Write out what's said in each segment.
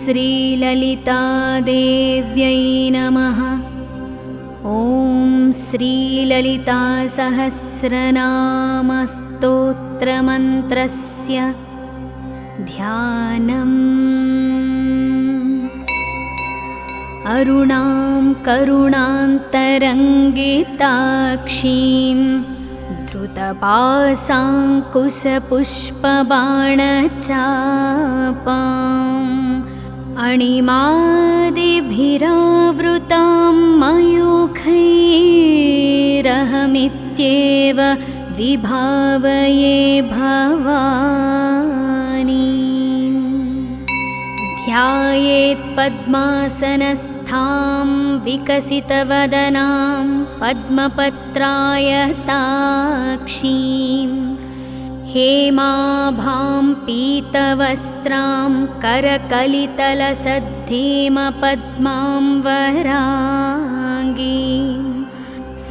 श्रीललितादेव्यै नमः। ॐ श्रीललितासहस्रनामस्तोत्रमन्त्रस्य ध्यानम्। अरुणां करुणान्तरङ्गिताक्षीं धृतपाशाङ्कुशपुष्पबाणचापाम् अणिमादिभिरावृतां मयूखैरहमित्येव विभावये भवानी। ध्यायेत् पद्मासनस्थां विकसितवदनां पद्मपत्रायताक्षीं हेमाभां पीतवस्त्रां करकलितलसद्धेमपद्मां वराङ्गीं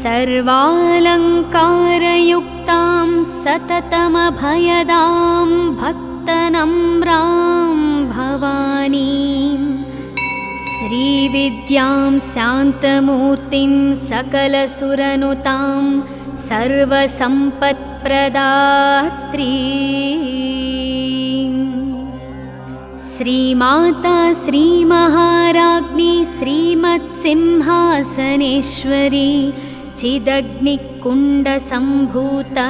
सर्वालङ्कारयुक्तां सततमभयदां भक्तनम्रां भवानीं श्रीविद्यां शान्तमूर्तिं सकलसुरनुतां सर्वसम्पत्प्रदात्रीं श्रीमाता श्रीमहाराज्ञी श्रीमत्सिंहासनेश्वरी चिदग्निकुण्डसम्भूता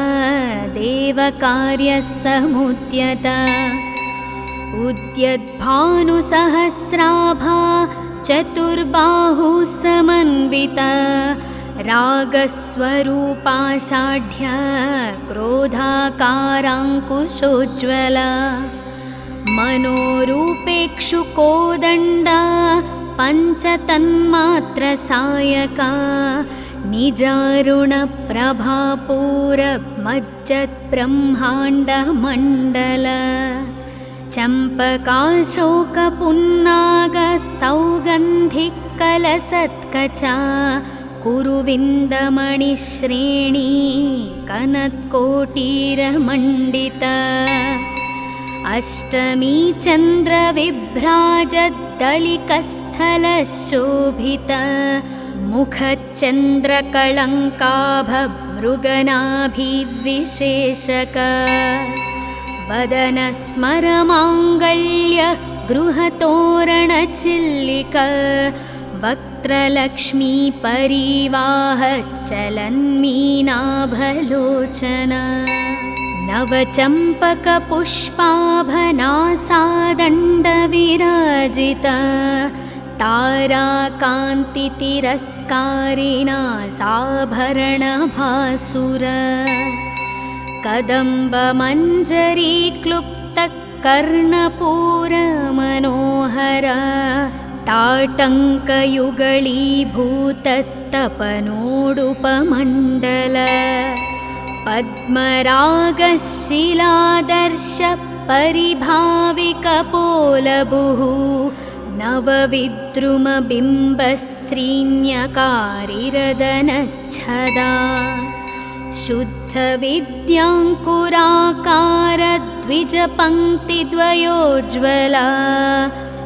देवकार्यसमुद्यता उद्यद्भानुसहस्राभा चतुर्बाहुसमन्विता रागस्वरूपाषाढ्य क्रोधाकाराङ्कुशोज्ज्वला मनोरूपेक्षुकोदण्डा पञ्चतन्मात्रसायका निजारुणप्रभापूरमज्जद्ब्रह्माण्डमण्डल चम्पकाशोकपुन्नागसौगन्धिकलसत्कचा कुरुविन्दमणिश्रेणी कनत्कोटीरमण्डिता अष्टमी चन्द्रविभ्राजद्दलिकस्थलशोभिता मुखचन्द्रकळङ्काभमृगनाभिविशेषका वदनस्मरमाङ्गल्य गृहतोरणचिल्लिका वक्त्रलक्ष्मी परिवाह चलन्मीनाभलोचना नवचम्पकपुष्पाभनासादण्डविराजिता ताराकान्तितिरस्कारिणा साभरणभासुरा कदम्बमञ्जरीक्लुप्तकर्णपूरमनोहरा ताटङ्कयुगलीभूतत्तपनोडुपमण्डल पद्मरागशिलादर्श परिभाविकपोलभुः नवविद्रुमबिम्बश्रीन्यकारिरदनच्छदा शुद्धविद्याङ्कुराकारद्विजपङ्क्तिद्वयोज्ज्वला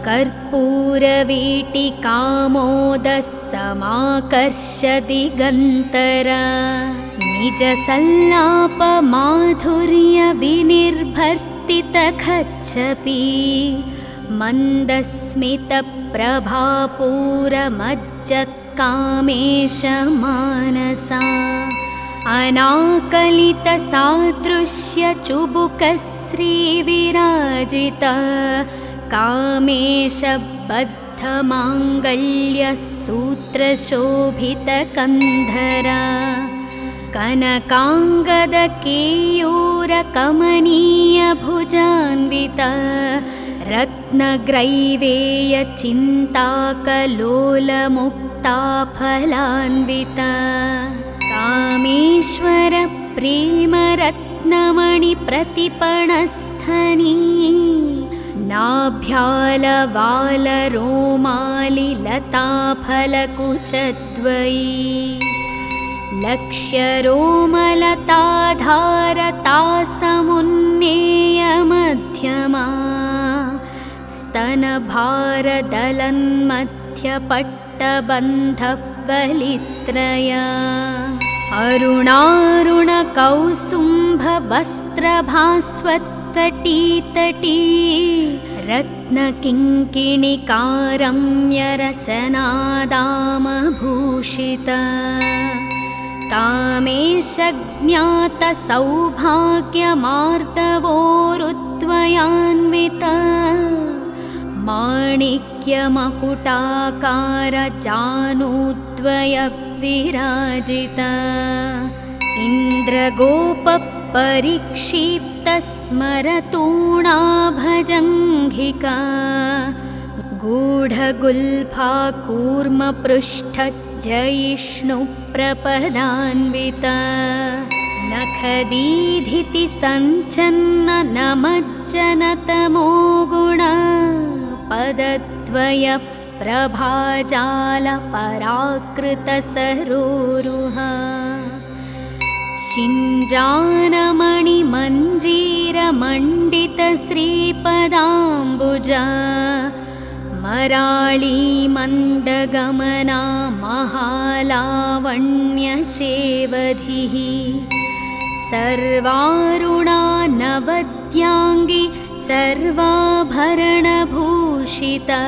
कर्पूरवीटिकामोदः समाकर्षदिगन्तरा निजसल्लापमाधुर्यविनिर्भर्स्थितखच्छपि मन्दस्मितप्रभापूरमज्जत्कामेशमानसा अनाकलितसादृश्यचुबुकश्रीविराजिता कामेशबद्धमाङ्गल्यसूत्रशोभितकन्धरा कनकाङ्गदकेयूरकमनीयभुजान्विता रत्नग्रैवेयचिन्ताकलोलमुक्ताफलान्विता कामेश्वरप्रेमरत्नमणिप्रतिपणस्थनी नाभ्यालवालरोमालिलताफलकुचद्वयी लक्ष्यरोमलताधारतासमुन्नेयमध्यमा स्तनभारदलन्मध्यपट्टबन्धवलित्रया अरुणारुणकौसुम्भवस्त्रभास्वत्कटीतटी रत्नकिङ्किणिकारम्यरचनादामभूषिता कामेशज्ञातसौभाग्यमार्दवोरुत्वयान्विता माणिक्यमकुटाकारजानूद्वयविराजिता इन्द्रगोपपरिक्षिप्तस्मरतूणाभजङ्घिका गूढगुल्फाकूर्मपृष्ठजयिष्णुप्रपदान्विता नखदीधितिसञ्चन्ननमज्जनतमो गुणा पदद्वयप्रभाजालपराकृतसरोरुहा शिञ्जानमणिमञ्जीरमण्डितश्रीपदाम्बुजा मराळीमन्दगमना महालावण्यसेवधिः सर्वारुणा नवद्याङ्गी सर्वाभरणभूषिता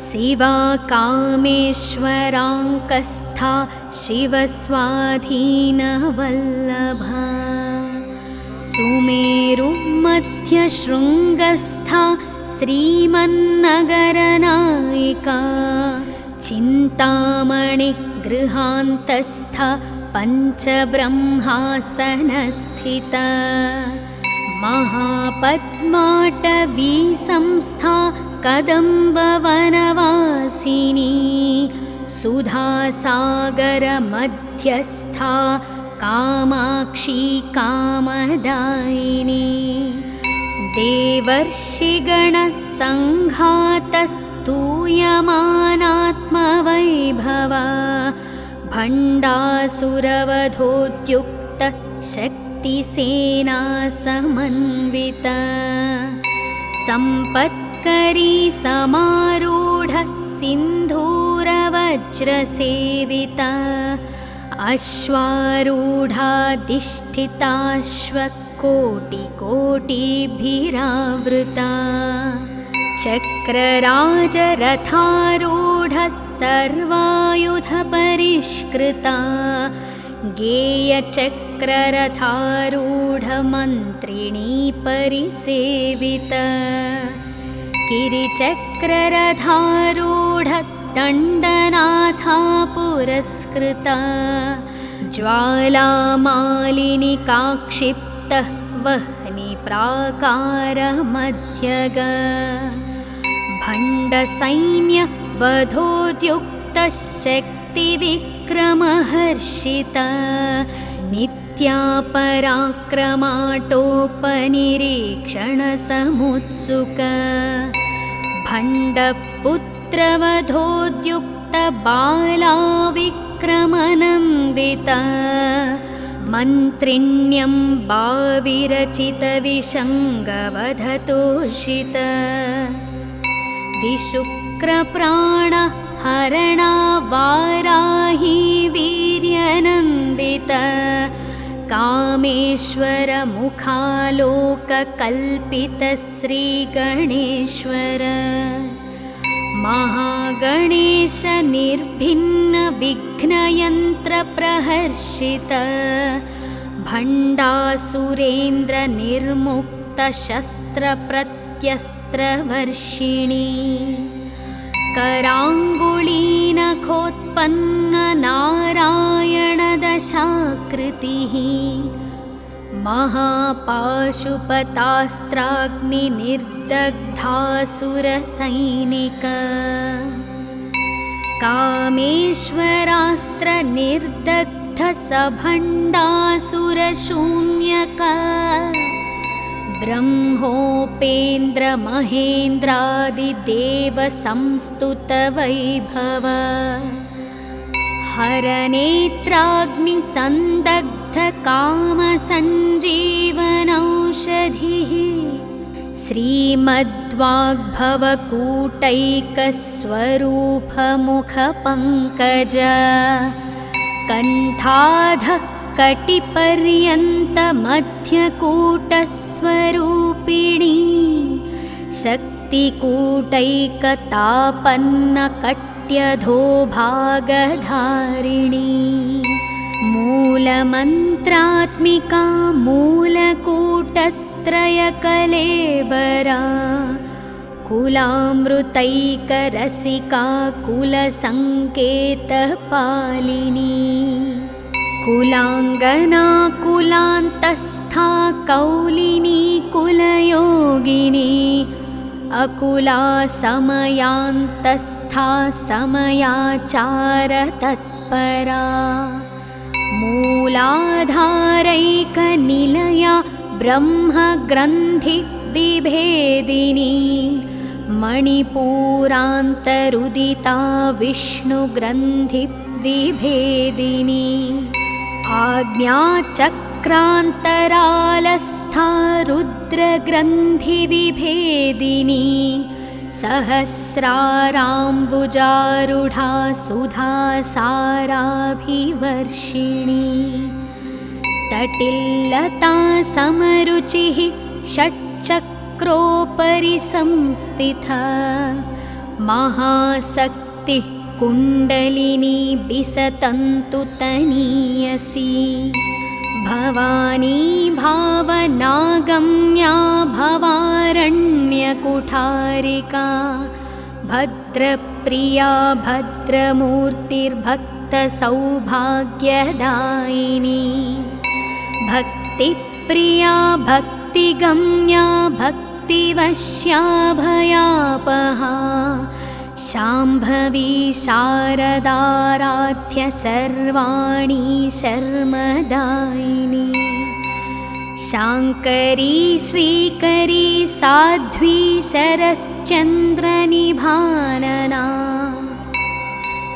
शिवा कामेश्वराङ्कस्था शिवस्वाधीनवल्लभा सुमेरुमध्यशृङ्गस्था श्रीमन्नगरनायिका चिन्तामणिः गृहान्तस्था पञ्चब्रह्मासनस्थिता महापद्माटवी संस्था कदम्बवनवासिनी सुधासागरमध्यस्था कामाक्षी कामदायिनी देवर्षिगणसङ्घातस्तूयमानात्मवैभवा भण्डासुरवधोद्युक्तशक्तिसेना समन्विता सम्पत्करी समारूढः सिन्धूरवज्रसेविता अश्वारूढाधिष्ठिताश्वकोटिकोटिभिरावृता चक्रराजरथारूढः सर्वायुधपरिष्कृता गेयचक्ररथारूढमन्त्रिणी परिसेविता गिरिचक्ररथारूढदण्डनाथा पुरस्कृता ज्वालामालिनिकाक्षिप्तः वह्निप्राकारमध्यगा भण्डसैन्यवधोद्युक्तशक्तिविक्रमहर्षिता नित्यापराक्रमाटोपनिरीक्षणसमुत्सुका भण्डपुत्रवधोद्युक्तबालाविक्रमनन्दिता मन्त्रिण्यम्बाविरचितविशङ्गवधतोषिता दिशुक्रप्राणहरणा वाराही वीर्यनन्दिता कामेश्वरमुखालोककल्पितश्रीगणेश्वर महागणेश निर्भिन्नविघ्नयन्त्रप्रहर्षिता भण्डासुरेन्द्रनिर्मुक्तशस्त्रप्रत्यस्त्रवर्षिणी कराङ्गुलीनखोत्पन्ननारायणदशाकृतिः महापाशुपतास्त्राग्निनिर्दग्धासुरसैनिका कामेश्वरास्त्रनिर्दग्धसभण्डासुरशून्यका ब्रह्मोपेन्द्रमहेन्द्रादिदेवसंस्तुतवैभव हरनेत्राग्निसन्दग्धकामसञ्जीवनौषधिः श्रीमद्वाग्भवकूटैकस्वरूपमुखपङ्कज कण्ठाधः कटिपर्यन्तमध्यकूटस्वरूपिणी शक्तिकूटैकतापन्नकट्यधोभागधारिणी मूलमन्त्रात्मिका मूलकूटत्रयकलेवरा कुलामृतैकरसिका कुलसङ्केतपालिनी कुलाङ्गना कुलान्तस्था कौलिनी कुलयोगिनी अकुला समयान्तस्था समयाचारतत्परा मूलाधारैकनिलया ब्रह्मग्रन्थिविभेदिनी मणिपूरान्तरुदिता विष्णुग्रन्थिविभेदिनी आज्ञाचक्रान्तरालस्था रुद्रग्रन्थिविभेदिनी सहस्राराम्बुजारूढा सुधासाराभिवर्षिणी तटिल्लता समरुचिः षट्चक्रोपरि संस्थिता महाशक्तिः कुण्डलिनी बिसतन्तुतनीयसी भवानी भावनागम्या भवारण्यकुठारिका भद्रप्रिया भद्रमूर्तिर्भक्तसौभाग्यदायिनी भक्तिप्रिया भक्तिगम्या भक्तिवश्या भयापहा शाम्भवी शारदाराध्य सर्वाणि शर्मदायिनी शाङ्करी श्रीकरी साध्वी शरश्चन्द्रनिभानना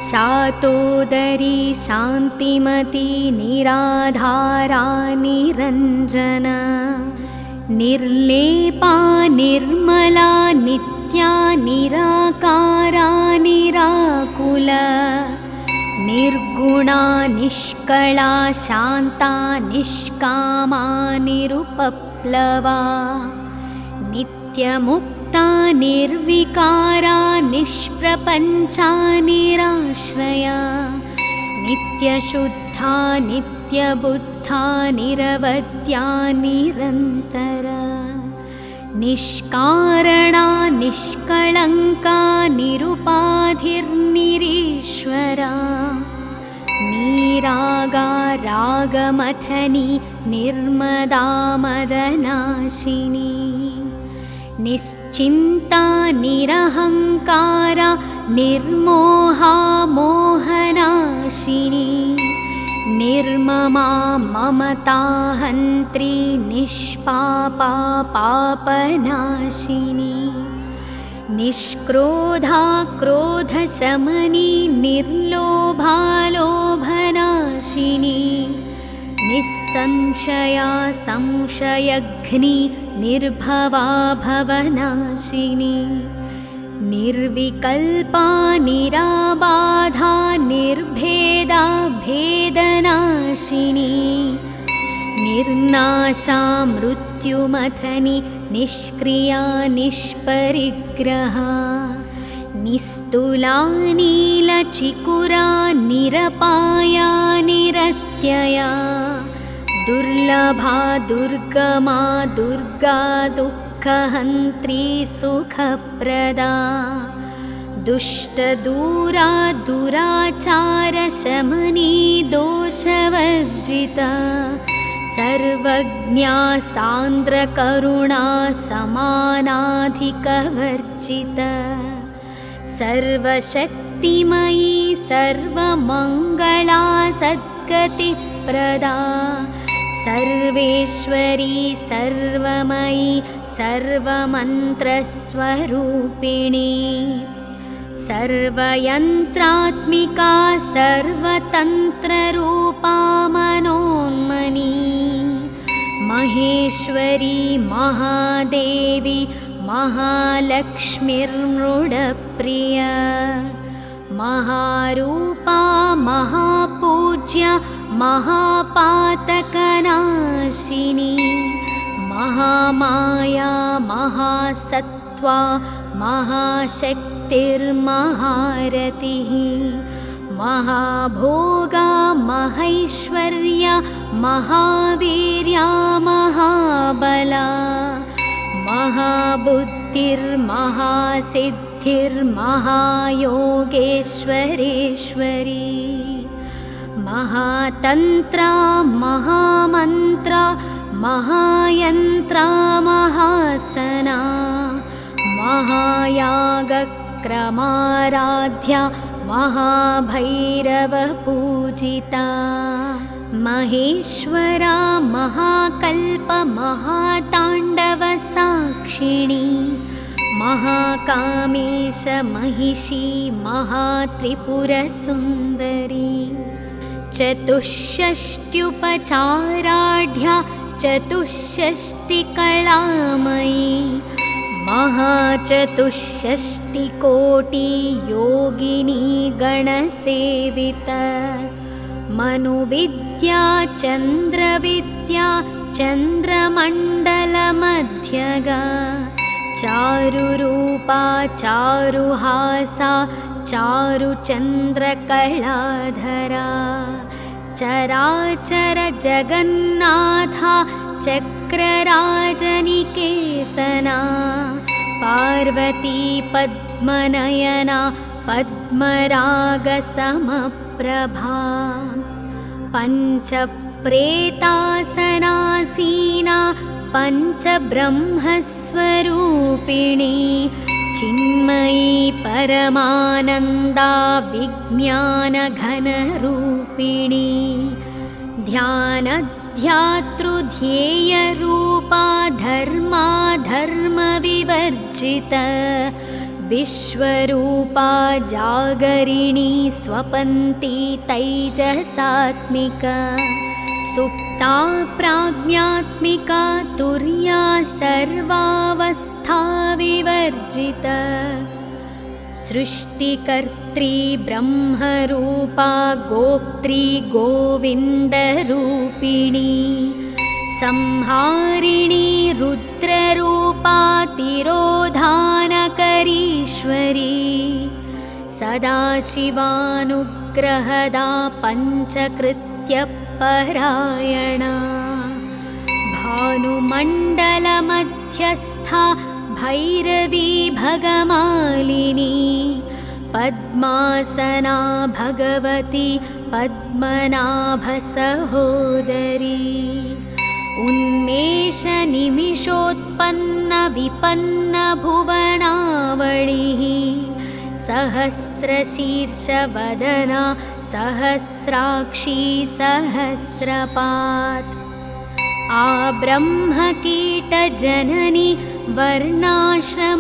शातोदरी शान्तिमती निराधारा निरञ्जना निर्लेपा निर्मला नित्या निराकारा निराकुला निर्गुणा निष्कला शान्ता निष्कामा निरुपप्लवा नित्यमुक्ता निर्विकारा निष्प्रपञ्चा निराश्रया नित्यशुद्धा नित्यबुद्धा निरवद्या निरन्तरा निष्कारणा निष्कळङ्का निरुपाधिर्निरीश्वरा निरागा रागमथनी निर्मदा मदनाशिनी निश्चिन्ता निरहङ्कारा निर्मोहा मोहनाशिनी निर्ममा ममताहन्त्री निष्पापा पापनाशिनी निष्क्रोधा क्रोधशमनी निर्लोभा लोभनाशिनी निस्संशया संशयघ्नी निर्भवा भवनाशिनी निर्विकल्पा निराबाधा निर्भेदा भेदनाशिनी निर्नाशा मृत्युमथनी निष्क्रिया निष्परिग्रहा निस्तुला नीलचिकुरा निरपाया निरत्यया दुर्लभा दुर्गमा दुर्गा दुःखहन्त्री सुखप्रदा दुष्टदूरा दुराचारशमनी दोषवर्जिता सर्वज्ञा सान्द्रकरुणा समानाधिकवर्जिता सर्वशक्तिमयी सर्वमङ्गला सद्गतिप्रदा सर्वेश्वरी सर्वमयी सर्वमन्त्रस्वरूपिणी सर्वयन्त्रात्मिका सर्वतन्त्ररूपा मनोन्मनी महेश्वरी महादेवी महालक्ष्मीर्मृडप्रिया महारूपा महापूज्या महापातकनाशिनी महामाया महासत्त्वा महाशक्तिर्महारतिः महाभोगा महैश्वर्या महावीर्या महाबला महाबुद्धिर्महासिद्धिर्महायोगेश्वरेश्वरी महातन्त्रा महामन्त्रा महायन्त्रा महासना महायागक्रमाराध्या महाभैरवपूजिता महेश्वरा महाकल्प महाताण्डवसाक्षिणी महाकामेश महिषी महात्रिपुरसुन्दरी चतुष्षष्ट्युपचाराढ्या चतुष्षष्टिकलामयी महाचतुष्षष्टिकोटियोगिनी गणसेविता मनुविद्या चन्द्रविद्या चन्द्रमण्डलमध्यगा चारुरूपा चारुहासा चारुचन्द्रकलाधरा चराचर जगन्नाथा चक्रराजनिकेतना पार्वती पद्मनयना पद्मरागसमप्रभा पञ्चप्रेतासनासीना पञ्चब्रह्मस्वरूपिणी चिन्मयी परमानन्दा विज्ञानघनरूपिणी ध्यानध्यातृध्येयरूपा धर्माधर्मविवर्जिता विश्वरूपा जागरिणी स्वपन्ती तैजसात्मिका सुप्ता प्राज्ञात्मिका तुर्या सर्वावस्था विवर्जिता सृष्टिकर्त्री ब्रह्मरूपा गोप्त्री गोविन्दरूपिणी संहारिणी रुद्ररूपा तिरोधानकरीश्वरी सदाशिवानुग्रहदा पञ्चकृत्यपरायणा भानुमण्डलमध्यस्था भैरवी भगमालिनी पद्मासना भगवती पद्मनाभसहोदरी उन्मेषनिमिषोत्पन्नविपन्नभुवनावलिः सहस्रशीर्षवदना सहस्राक्षी सहस्रपात् आब्रह्मकीटजननी वर्णाश्रमविधायिनी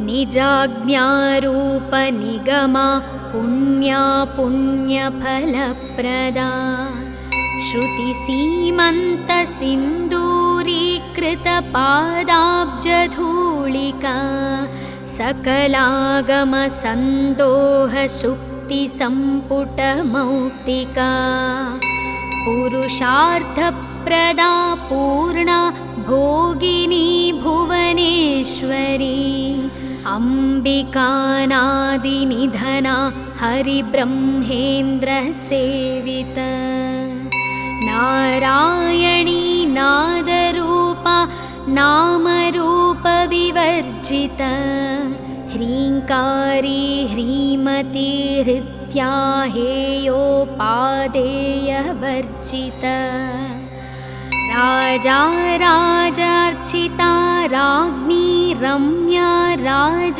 निजाज्ञारूपनिगमा पुण्या पुण्यफलप्रदा श्रुतिसीमन्तसिन्दूरीकृतपादाब्जधूलिका सकलागमसन्दोहसुप्तिसम्पुटमौक्तिका पुरुषार्थप्रदा पूर्णा भोगिनी भुवनेश्वरी अम्बिकानादिनिधना हरिब्रह्मेन्द्रसेविता नारायणी नादरूपा नामरूपविवर्जिता ह्रीङ्कारी ह्रीमती हृत्या हेयोपादेयवर्जिता राजा राजार्चिता राज्ञी रम्या राजीवलोचना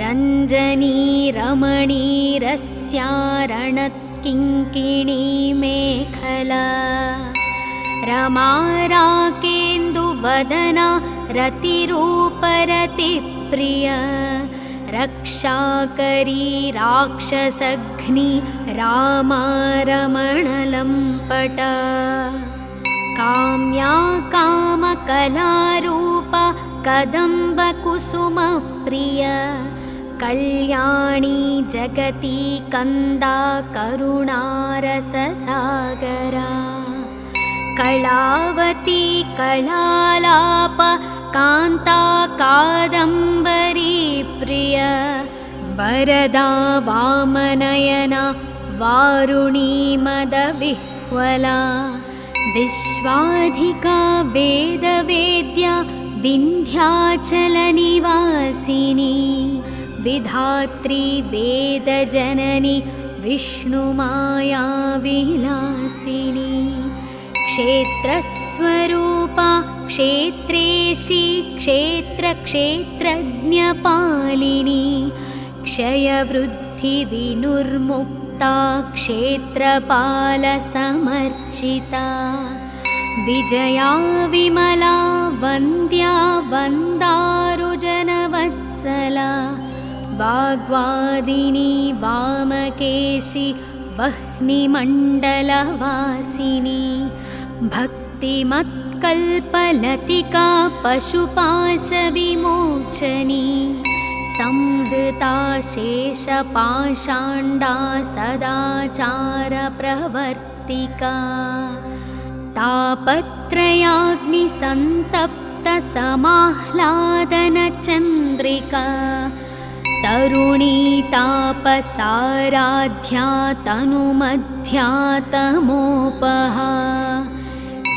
रञ्जनी रमणी रस्यारणत्किङ्किणी मेखला रमा राकेन्दुवदना रतिरूपरतिप्रिया रक्षाकरी राक्षसघ्नि रामारमणलम्पट काम्या कामकलारूपा कदम्बकुसुमप्रिय कल्याणी जगती कन्दा करुणारससागरा कलावती कलालाप कान्ता कादम्बरी प्रिय वरदा वामनयना वारुणी मदविह्वला विश्वाधिका वेदवेद्या विन्ध्याचलनिवासिनी विधात्री वेदजननी विष्णुमाया विलासिनी क्षेत्रस्वरूपा क्षेत्रेशी क्षेत्रक्षेत्रज्ञपालिनी क्षयवृद्धिविनुर्मुक्ता क्षेत्रपालसमर्चिता विजया विमला वन्द्या वन्दारुजनवत्सला वाग्वादिनी वामकेशी वह्निमण्डलवासिनी भक्तिमत्कल्पलतिका पशुपाशविमोचनी संहृता शेषपाषाण्डा सदाचारप्रवर्तिका तापत्रयाग्निसन्तप्तसमाह्लादनचन्द्रिका तरुणी तापसाराध्या तनुमध्या तमोपहा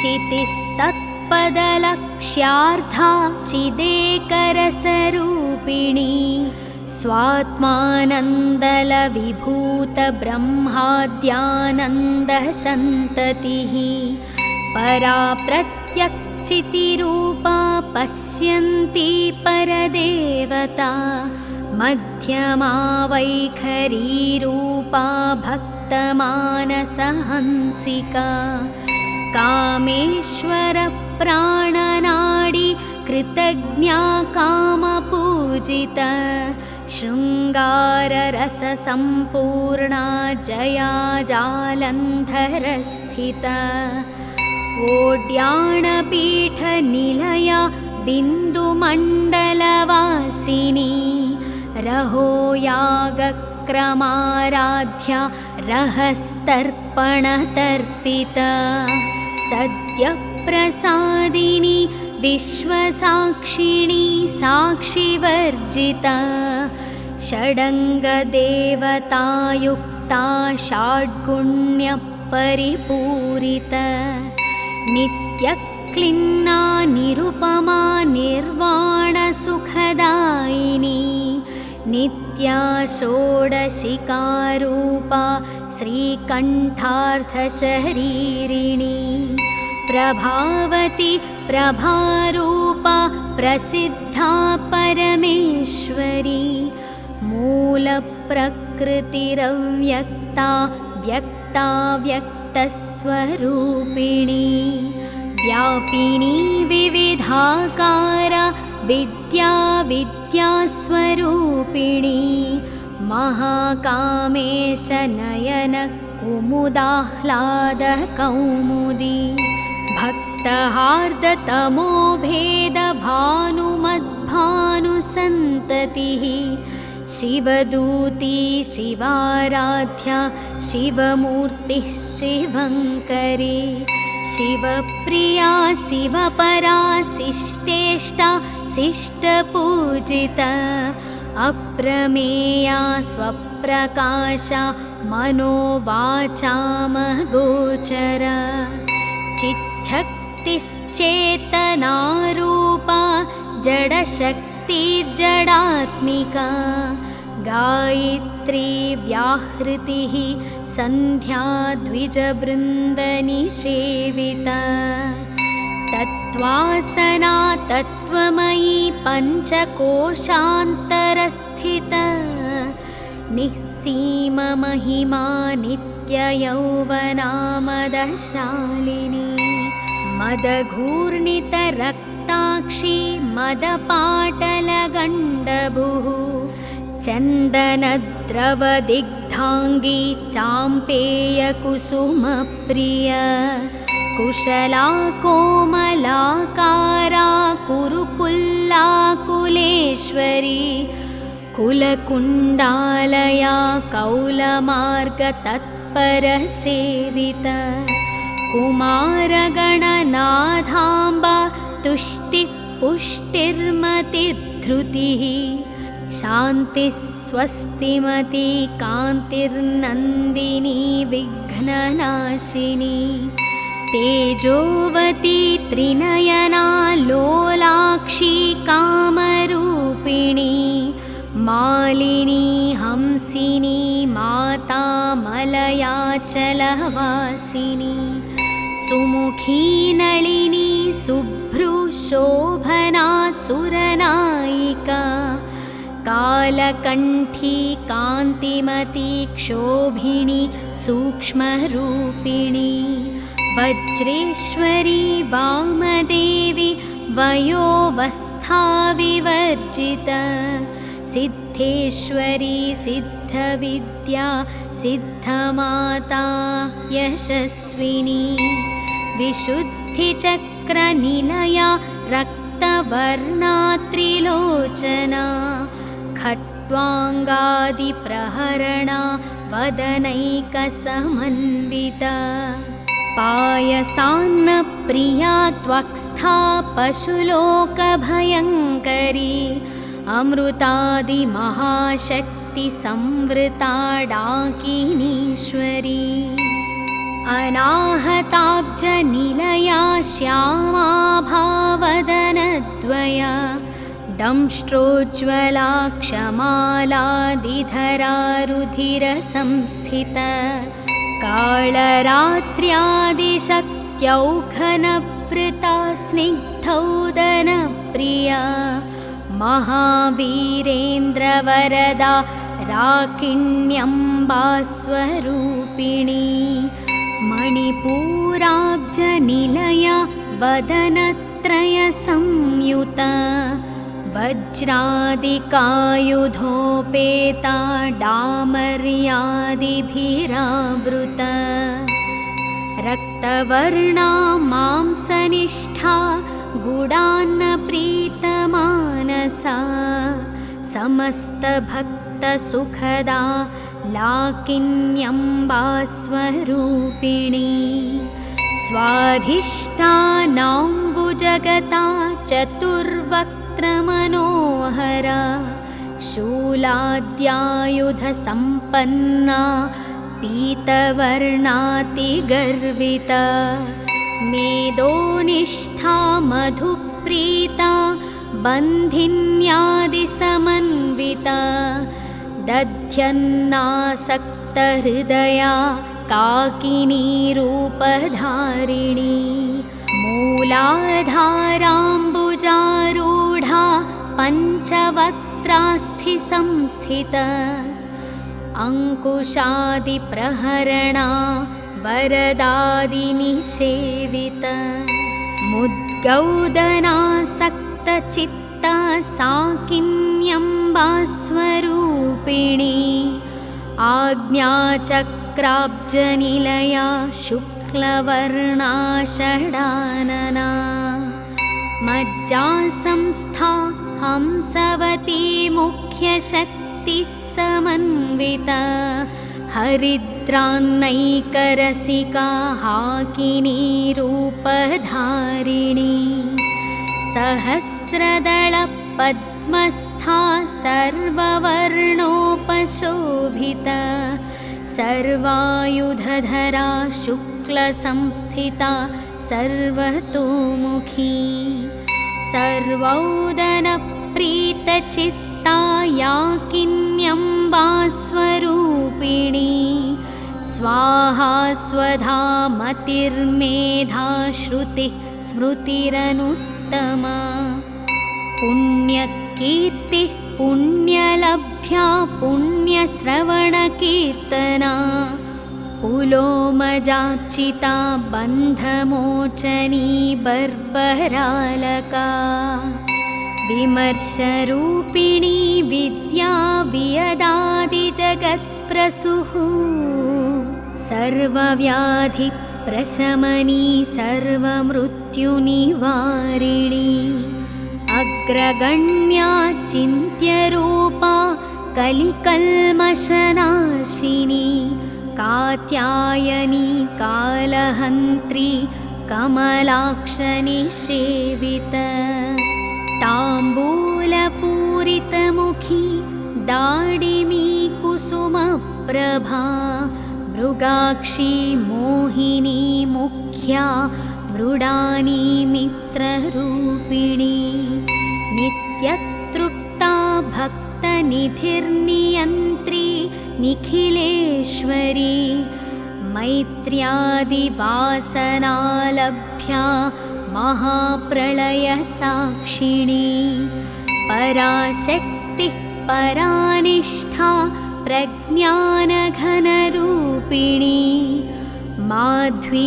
चितिस्तत्पदलक्ष्यार्था चिदेकरसरूपिणी स्वात्मानन्दलविभूतब्रह्माद्यानन्दसन्ततिः परा प्रत्यक्षितिरूपा पश्यन्ती परदेवता मध्यमा वैखरीरूपा भक्तमानसहंसिका कामेश्वरप्राणनाडी कृतज्ञा कामपूजिता शृङ्गाररससम्पूर्णा जया जालन्धरस्थिता ओड्याणपीठनिलया बिन्दुमण्डलवासिनी रहो यागक्रमाराध्या रहस्तर्पणतर्पिता सद्यप्रसादिनी विश्वसाक्षिणी साक्षिवर्जिता षडङ्गदेवतायुक्ता षड्गुण्यपरिपूरिता नित्यक्लिन्ना निरुपमा निर्वाणसुखदायिनी नित्या षोडशिकारूपा श्रीकण्ठार्धशरीरिणी प्रभावती प्रभारूपा प्रसिद्धा परमेश्वरी मूलप्रकृतिरव्यक्ता व्यक्ता व्यक्तस्वरूपिणी व्यापिनी विविधाकारा विद्या विद्यास्वरूपिणी महाकामेशनयन कुमुदाह्लादकौमुदी भक्तहार्दतमो भेदभानुमद्भानुसन्ततिः शिवदूती शिवाराध्या शिवमूर्तिः शिवङ्करी शिवप्रिया शिवपरा शिष्टेष्टा शिष्टपूजिता अप्रमेया स्वप्रकाशा मनोवाचामगोचरा चिच्छक्तिश्चेतनारूपा जडशक्तिर्जडात्मिका गायत्री व्याहृतिः सन्ध्या द्विजबृन्दनिसेविता तत्त्वासना तत्त्वमयी पञ्चकोशान्तरस्थिता निःसीममहिमा नित्ययौवनामदशालिनी मदघूर्णितरक्ताक्षी मदपाटलगण्डभुः चन्दनद्रवदिग्धाङ्गी चाम्पेयकुसुमप्रिय कुशला कोमलाकारा कुरुकुल्लाकुलेश्वरी कुलकुण्डालया कौलमार्गतत्परसेविता कुमारगणनाथाम्बा तुष्टिः पुष्टिर्मतिधृतिः शान्तिः स्वस्तिमती कान्तिर्नन्दिनी विघ्ननाशिनी तेजोवती त्रिनयना लोलाक्षी कामरूपिणी मालिनी हंसिनी माता मलयाचलवासिनी सुमुखी नलिनी शुभ्रुशोभना सुरनायिका कालकण्ठी कान्तिमती क्षोभिणी सूक्ष्मरूपिणी वज्रेश्वरी वामदेवी वयोवस्थाविवर्जिता सिद्धेश्वरी सिद्धविद्या सिद्धमाता यशस्विनी विशुद्धिचक्रनिलया रक्तवर्णा त्रिलोचना खट्वाङ्गादिप्रहरणा वदनैकसमन्विता पायसान्नप्रिया त्वक्स्था पशुलोकभयङ्करी अमृतादिमहाशक्तिसंवृता डाकिनीश्वरी अनाहताब्जनिलया श्यामा भावदनद्वया दंष्ट्रोज्ज्वला क्षमालादिधरा रुधिरसंस्थिता कालरात्र्यादिशक्त्यौघनवृता स्निग्धौदनप्रिया महावीरेन्द्रवरदा राकिण्यम्बास्वरूपिणी मणिपूराब्जनिलया वदनत्रयसंयुता वज्रादिकायुधोपेता डामर्यादिभिरावृता रक्तवर्णा मांसनिष्ठा गुडान्नप्रीतमानसा समस्तभक्तसुखदा लाकिन्यम्बास्वरूपिणी स्वाधिष्ठानाम्बुजगता चतुर्वक्त्रमनोहरा शूलाद्यायुधसम्पन्ना पीतवर्णातिगर्विता मेदोनिष्ठा मधुप्रीता बन्धिन्यादिसमन्विता दध्यन्नासक्तहृदया काकिनीरूपधारिणी मूलाधाराम्बुजारूढा पञ्चवक्त्रास्थिसंस्थिता अङ्कुशादिप्रहरणा वरदादिनिषेविता मुद्गौदनासक्तचित्ता साकिन्यम्बास्वरूपिणी आज्ञाचक्राब्जनिलया शुक्लवर्णा षडानना मज्जासंस्था हंसवती मुख्यशक्तिः समन्विता हरिद्रान्नैकरसिका हाकिनीरूपधारिणी सहस्रदलपद्मस्था सर्ववर्णोपशोभिता सर्वायुधधरा शुक्लसंस्थिता सर्वतोमुखी सर्वौदनप्रीतचित्ता याकिन्यम्बास्वरूपिणी स्वाहा स्वधा मतिर्मेधा श्रुतिः स्मृतिरनुत्तमा पुण्यकीर्तिः पुण्यलभ्या पुण्यश्रवणकीर्तना पुलोमजाचिता बन्धमोचनी बर्बरालका विमर्शरूपिणी विद्या वियदादिजगत्प्रसूः सर्वव्याधिप्रशमनी सर्वमृत्युनिवारिणी अग्रगण्या चिन्त्यरूपा कलिकल्मषनाशिनी कात्यायनी कालहन्त्री कमलाक्षनिषेवित ताम्बूलपूरितमुखी दाडिमी कुसुमप्रभा मृगाक्षी मोहिनी मुख्या मृडानी मित्ररूपिणी नित्यतृप्ता भक्तनिधिर्नियन्त्री निखिलेश्वरी मैत्र्यादिवासनालभ्या महाप्रलयसाक्षिणी पराशक्तिः परानिष्ठा प्रज्ञानघनरूपिणी माध्वीपानालसा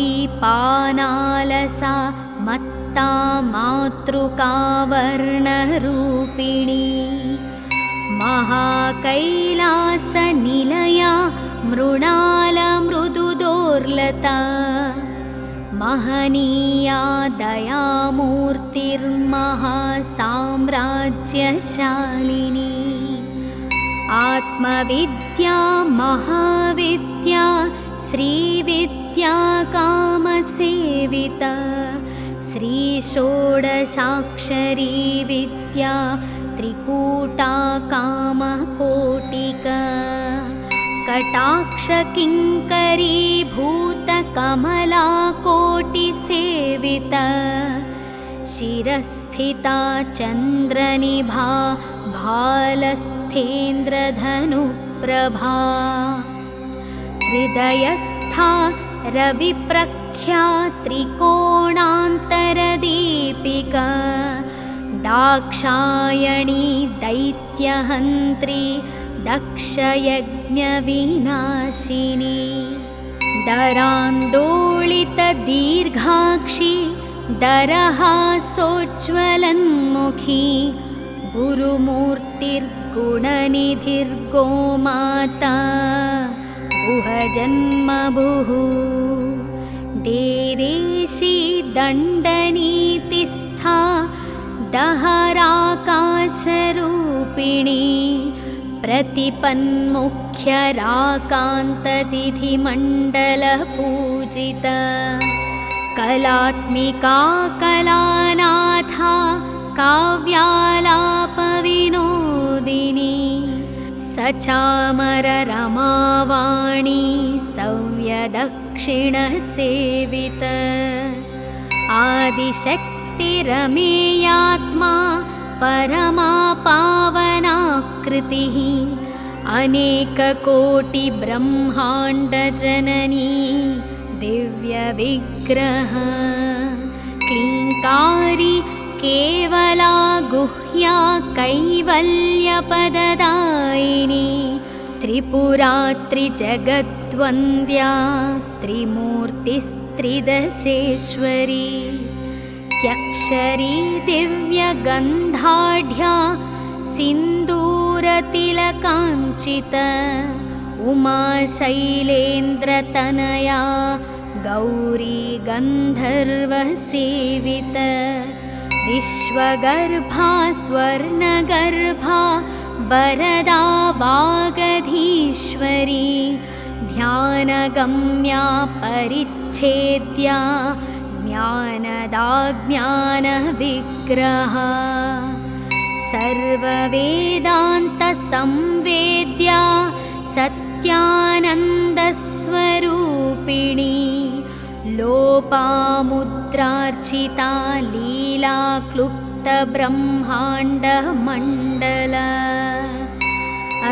मत्ता मातृकावर्णरूपिणी महाकैलासनिलया मृणालमृदुदोर्लता महनीया दयामूर्तिर्महासाम्राज्यशालिनी आत्मविद्या महाविद्या श्रीविद्या कामसेविता श्रीषोडशाक्षरी विद्या त्रिकूटा कामकोटिका कटाक्षकिङ्करीभूतकमलाकोटिसेविता शिरस्थिता चन्द्रनिभा भालस्थेन्द्रधनुप्रभा हृदयस्था रविप्रख्या त्रिकोणान्तरदीपिका दाक्षायणी दैत्यहन्त्री दक्षयज्ञविनाशिनी दरान्दोलितदीर्घाक्षी दरहासोज्ज्वलन्मुखी गुरुमूर्तिर्गुणनिधिर्गोमाता गुहजन्मभुः देवेशी दण्डनीतिस्था दहराकाशरूपिणी प्रतिपन्मुख्यराकान्ततिथिमण्डलपूजिता कलात्मिका कलानाथा काव्यालापविनोदिनी सचामररमावाणी सव्यदक्षिणसेविता आदिशक्तिरमेयात्मा परमा पावनाकृतिः अनेककोटिब्रह्माण्डजननी दिव्यविग्रह क्लीङ्कारी केवला गुह्या कैवल्यपददायिनी त्रिपुरा त्रिजगद्वन्द्या त्रिमूर्तिस्त्रिदशेश्वरी त्यक्षरी दिव्यगन्धाढ्या सिन्दूरतिलकाञ्चिता उमा शैलेन्द्रतनया गौरी गन्धर्वसेविता विश्वगर्भा स्वर्णगर्भा वरदा वागधीश्वरी ध्यानगम्या परिच्छेद्या ज्ञानदा ज्ञानविग्रहा सर्ववेदान्तसंवेद्या सत्यानन्दस्वरूपिणी लोपामुद्रार्चिता लीलाक्लुप्तब्रह्माण्डमण्डल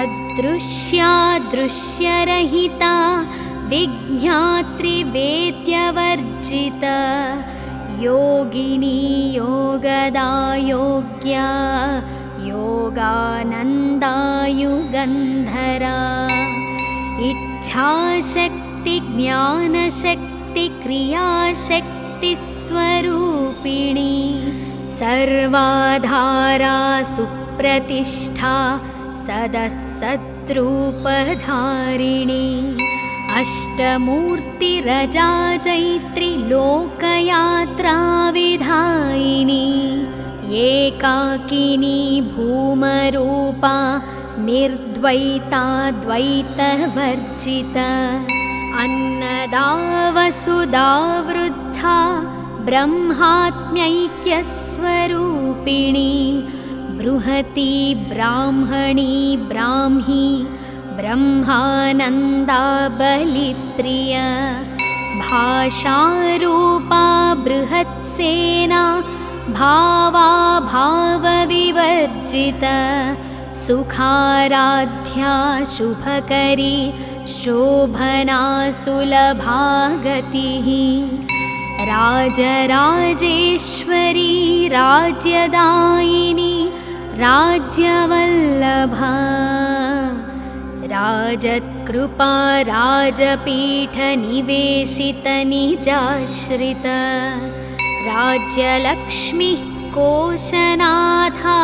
अदृश्या दृश्यरहिता विज्ञात्रिवेद्यवर्जिता योगिनी योगदा योग्या योगानन्दायुगन्धरा इच्छाशक्ति ज्ञानशक्ति क्रियाशक्तिस्वरूपिणी सर्वाधारा सुप्रतिष्ठा सदः सद्रूपधारिणी अष्टमूर्तिरजा जैत्री लोकयात्राविधायिनी एकाकिनी भूमरूपा निर्द्वैता द्वैतवर्जिता अन्नदा वसुधा वृद्धा ब्रह्मात्म्यैक्यस्वरूपिणी बृहती ब्राह्मणी ब्राह्मी ब्रह्मानन्दा बलिप्रिया भाषारूपा बृहत्सेना भावा भावविवर्जिता सुखाराध्या शुभकरी शोभना सुलभा गतिः राजराजेश्वरी राज्यदायिनी राज्यवल्लभा राजत्कृपा राजपीठनिवेशितनिजाश्रिता राज्यलक्ष्मीः कोशनाथा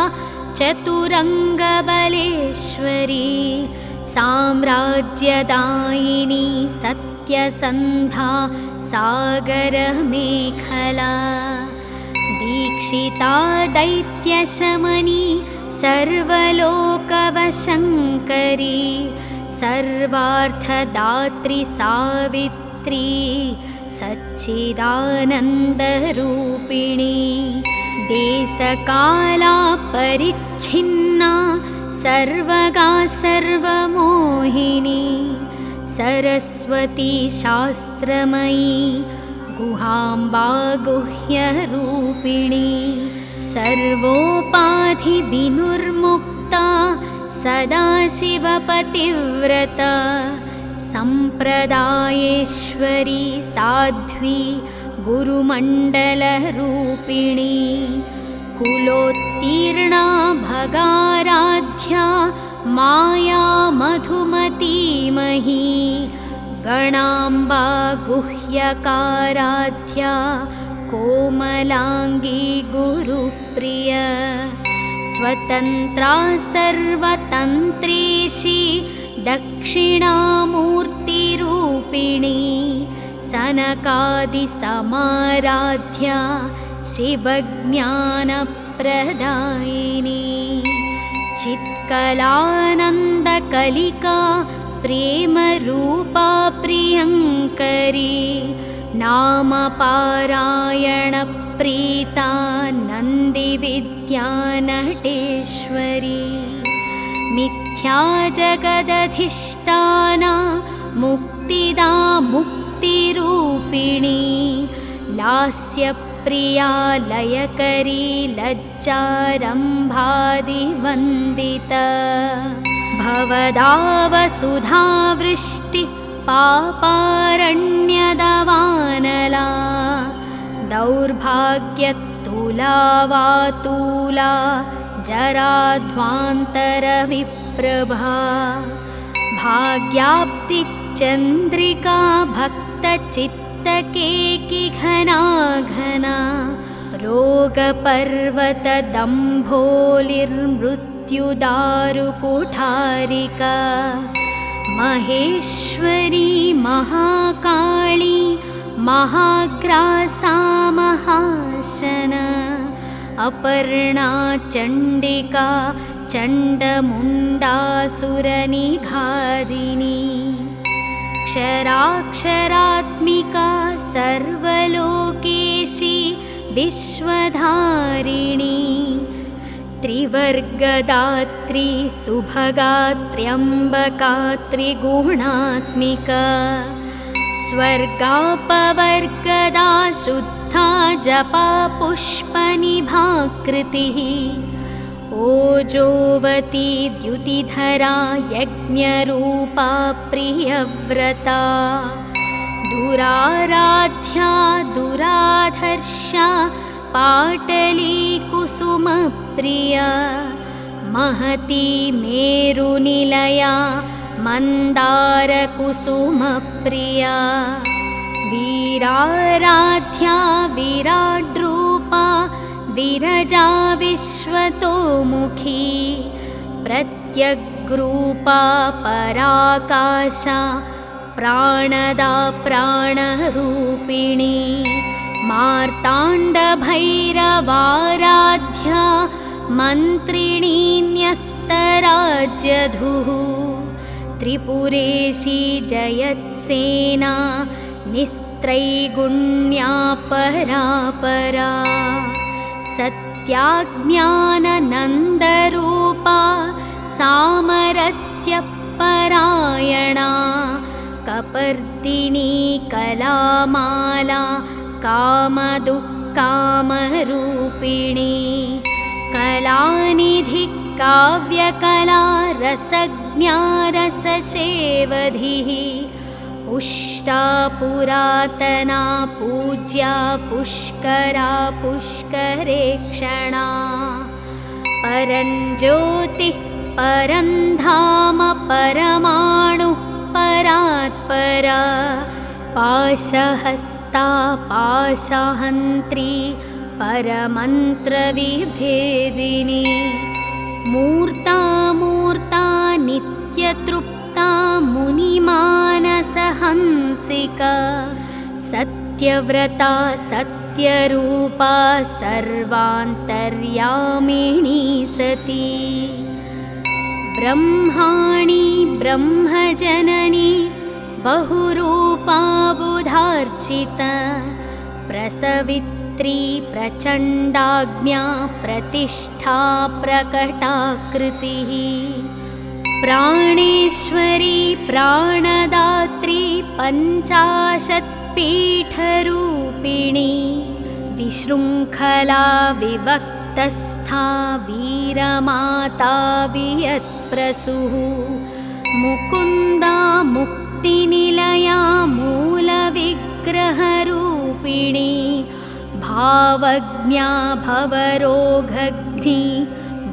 चतुरङ्गबलेश्वरी साम्राज्यदायिनी सत्यसन्धा सागरमेखला दीक्षिता दैत्यशमनी सर्वलोकवशङ्करी सर्वार्थदात्री सावित्री सच्चिदानन्दरूपिणी देशकाला परिच्छिन्ना सर्वगा सर्वमोहिनी सरस्वती शास्त्रमयी गुहाम्बा गुह्यरूपिणी सर्वोपाधिविनुर्मुक्ता सदाशिवपतिव्रता सम्प्रदायेश्वरी साध्वी गुरुमण्डलरूपिणी कुलोत्तीर्णा भगाराध्या माया मधुमतीमही गणाम्बा गुह्यकाराध्या कोमलांगी गुरुप्रिया स्वतन्त्रा सर्वतन्त्रीशी दक्षिणामूर्तिरूपिणी सनकादिसमाराध्या शिवज्ञानप्रदायिनी चित्कलानन्दकलिका प्रेमरूपा प्रियङ्करी नामपारायणप्रीता नन्दिविद्यानटेश्वरी मिथ्या जगदधिष्ठाना मुक्तिदा मुक्तिरूपिणी लास्यप्रिया लयकरी लज्जारम्भादिवन्दिता भवदावसुधावृष्टि पापारण्यदवानला दौर्भाग्यतुलावातूला जराध्वान्तरविप्रभा भाग्याप्तिचन्द्रिका भक्तचित्तकेकिघना घना रोगपर्वतदम्भोलिर्मृत्युदारुकुठारिका महेश्वरी महाकाली महाग्रासा महाशना अपर्णा चण्डिका चण्डमुण्डासुरनिघादिनी क्षराक्षरात्मिका सर्वलोकेशी विश्वधारिणी त्रिवर्गदात्री सुभगात्र्यम्बका त्रिगुणात्मिका स्वर्गापवर्गदा शुद्धा जपा पुष्पनिभाकृतिः ओजोवती द्युतिधरा यज्ञरूपा प्रियव्रता दुराराध्या दुराधर्षा पाटली कुसुमप्रिया महती मेरुनिलया मन्दारकुसुमप्रिया वीराराध्या विराड्रूपा विरजा विश्वतोमुखी प्रत्यग्रूपा पराकाशा प्राणदा प्राणरूपिणी मार्ताण्डभैरवाराध्या मन्त्रिणी न्यस्तराज्यधुः त्रिपुरेशी जयत्सेना निस्त्रैगुण्या परापरा सत्याज्ञाननन्दरूपा सामरस्य परायणा कपर्दिनी कलामाला कामदुःकामरूपिणी कलानिधि काव्यकला रसज्ञा रससेवधिः पुष्टा पुरातना पूज्या पुष्करा पुष्करेक्षणा परञ्ज्योतिः परन्धाम परमाणुः परात्परा पाशहस्ता पाशहन्त्री परमन्त्रविभेदिनी मूर्ता मूर्ता नित्यतृप्ता मुनिमानसहंसिका सत्यव्रता सत्यरूपा सर्वान्तर्यामिणी सती ब्रह्माणि ब्रह्मजननी बहुरूपा बुधार्चिता प्रसवित्री प्रचण्डाज्ञा प्रतिष्ठा प्रकटाकृतिः प्राणेश्वरी प्राणदात्री पञ्चाशत्पीठरूपिणी विशृङ्खला विभक्तस्था वीरमाता वियत्प्रसूः मुकुन्दा मुक्तिनिलया मूलविग्रहरूपिणी भावज्ञा भवरोगघ्नी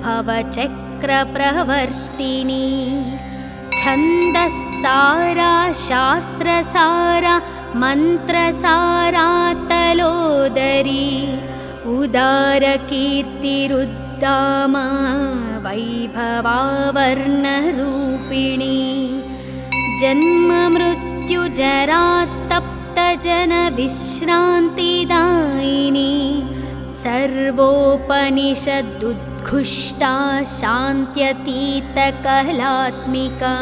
भवचक्रप्रवर्तिनी छन्दस्सारा शास्त्रसारा मन्त्रसारा तलोदरी उदारकीर्तिरुद्दाम वैभवावर्णरूपिणी जन्ममृत्युजरातप्तजनविश्रान्तिदायिनी सर्वोपनिषदुद्घुष्टा शान्त्यतीतकलात्मिका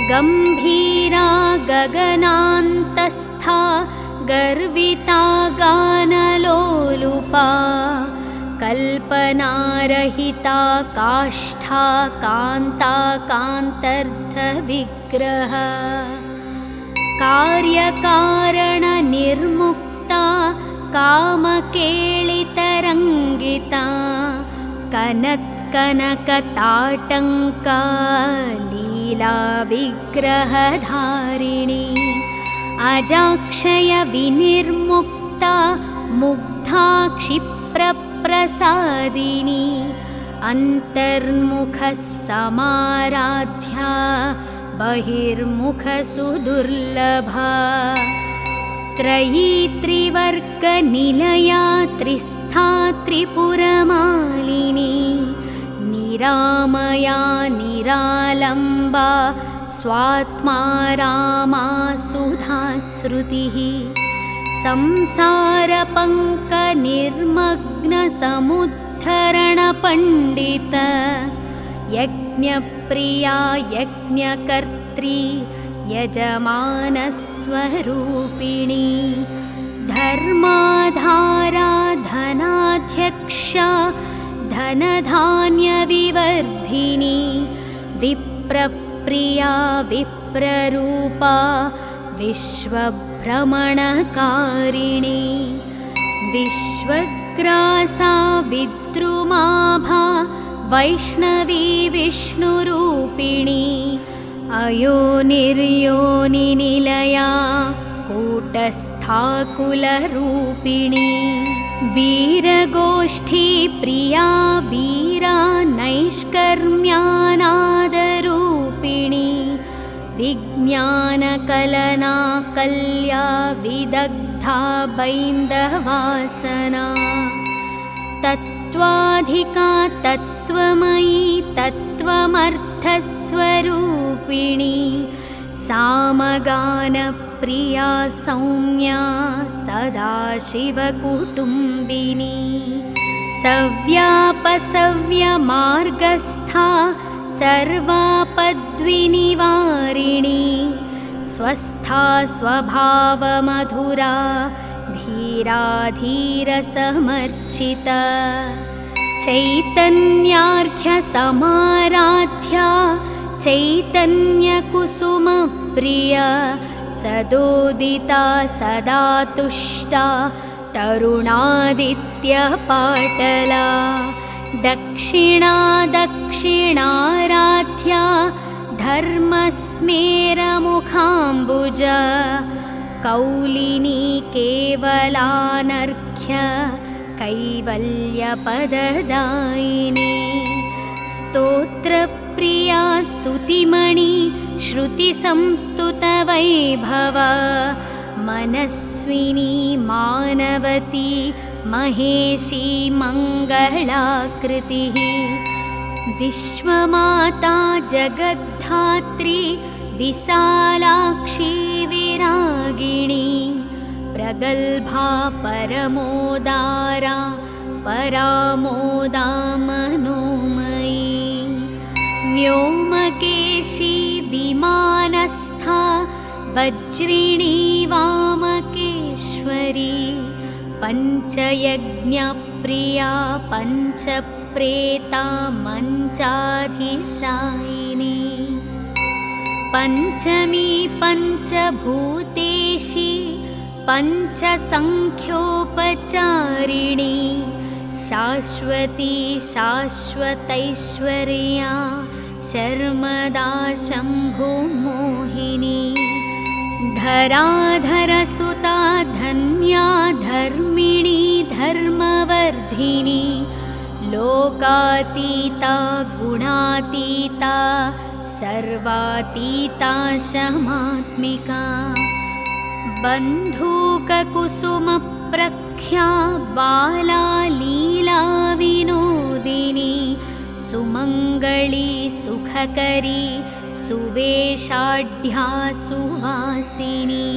गम्भीरा गगनान्तस्था गर्विता गानलोलुपा कल्पनारहिता काष्ठा कान्ता कान्तर्धविग्रह कार्यकारणनिर्मुक्ता कामकेलितरङ्गिता कनत्कनकताटङ्का लीलाविग्रहधारिणी अजाक्षयविनिर्मुक्ता मुग्धा क्षिप्रप्रसादिनी अन्तर्मुखसमाराध्या बहिर्मुखसुदुर्लभा त्रयी त्रिवर्गनिलया त्रिस्था त्रिपुरमालिनी निरामया निरालम्बा स्वात्मा रामा सुधाश्रुतिः संसारपङ्कनिर्मग्नसमुद्धरणपण्डित यज्ञप्रिया यज्ञकर्त्री यजमानस्वरूपिणी धर्माधारा धनाध्यक्षा धनधान्यविवर्धिनी विप्रप्रिया विप्ररूपा विश्वभ्रमणकारिणी विश्वग्रासा विद्रुमाभा वैष्णवी विष्णुरूपिणी अयोनिर्योनिनिलया कूटस्थाकुलरूपिणी वीरगोष्ठी प्रिया वीरा नैष्कर्म्यानादरूपिणी विज्ञानकलना कल्या विदग्धा बैन्दवासना तत्त्वाधिका तत्त्वमयी तत्त्वमर्थस्वरूपिणी सामगानप्रिया सौम्या सदाशिवकुटुम्बिनी सव्यापसव्यमार्गस्था सर्वापद्विनिवारिणी स्वस्था स्वभावमधुरा धीरा धीरसमर्चिता चैतन्यार्घ्यसमाराध्या चैतन्यकुसुमप्रिया सदोदिता सदा तुष्टा तरुणादित्यपाटला दक्षिणा दक्षिणाराध्या धर्मस्मेरमुखाम्बुजा कौलिनी केवलानर्घ्य कैवल्यपददायिनी स्तोत्रप्रिया स्तुतिमणि श्रुतिसंस्तुतवैभव मनस्विनी मानवती महेशी मङ्गलाकृतिः विश्वमाता जगद्धात्री विशालाक्षी विरागिणी प्रगल्भा परमोदारा परामोदा मनोमयी व्योमकेशी विमानस्था वज्रिणी वामकेश्वरी पञ्चयज्ञप्रिया पञ्चप्रेता मञ्चाधिशायिनी पञ्चमी पञ्चभूतेशी पञ्चसङ्ख्योपचारिणी शाश्वती शाश्वतैश्वर्या शर्मदा शम्भुमोहिनी धराधरसुता धन्या धर्मिणी धर्मवर्धिनी लोकातीता गुणातीता सर्वातीता शमात्मिका बन्धूककुसुमप्रख्या बाला लीला विनोदिनी सुमङ्गली सुखकरी सुवेशाढ्या सुवासिनी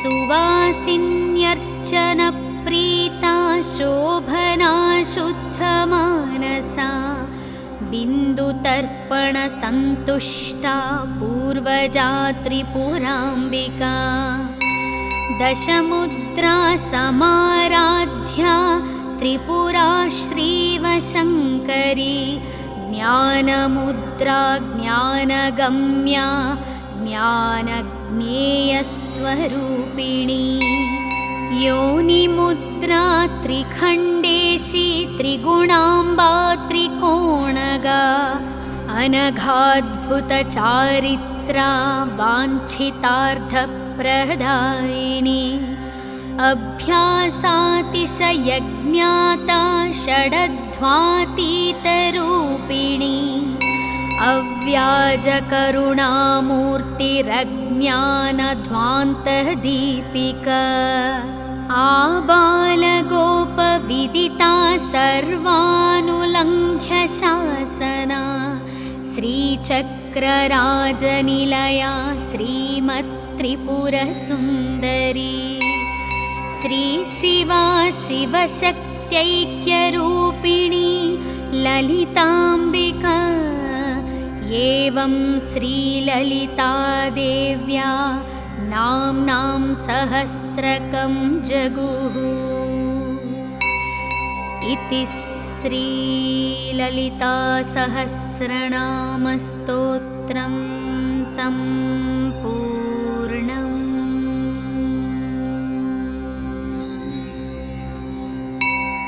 सुवासिन्यर्चनप्रीता शोभना शुद्धमानसा बिन्दुतर्पणसन्तुष्टा पूर्वजा त्रिपुराम्बिका दशमुद्रा समाराध्या त्रिपुरा श्रीवशङ्करी ज्ञानमुद्रा ज्ञानगम्या ज्ञानज्ञेयस्वरूपिणी योनिमुद्रा त्रिखण्डेशी त्रिगुणाम्बा त्रिकोणगा अनघाद्भुतचारित्रा वाञ्छितार्थप्रदायिनी अभ्यासातिशयज्ञाता षडध्वातीतरूपिणी अव्याजकरुणामूर्तिरज्ञानध्वान्तदीपिका आबालगोपविदिता सर्वानुलङ्घ्य शासना श्रीचक्रराजनिलया श्रीमत्त्रिपुरसुन्दरी श्रीशिवा शिवशक्त्यैक्यरूपिणी ललिताम्बिका एवं श्रीललितादेव्या नाम्नां सहस्रकं जगुः इति श्रीललितासहस्रनामस्तोत्रं सम्पूर्णम्।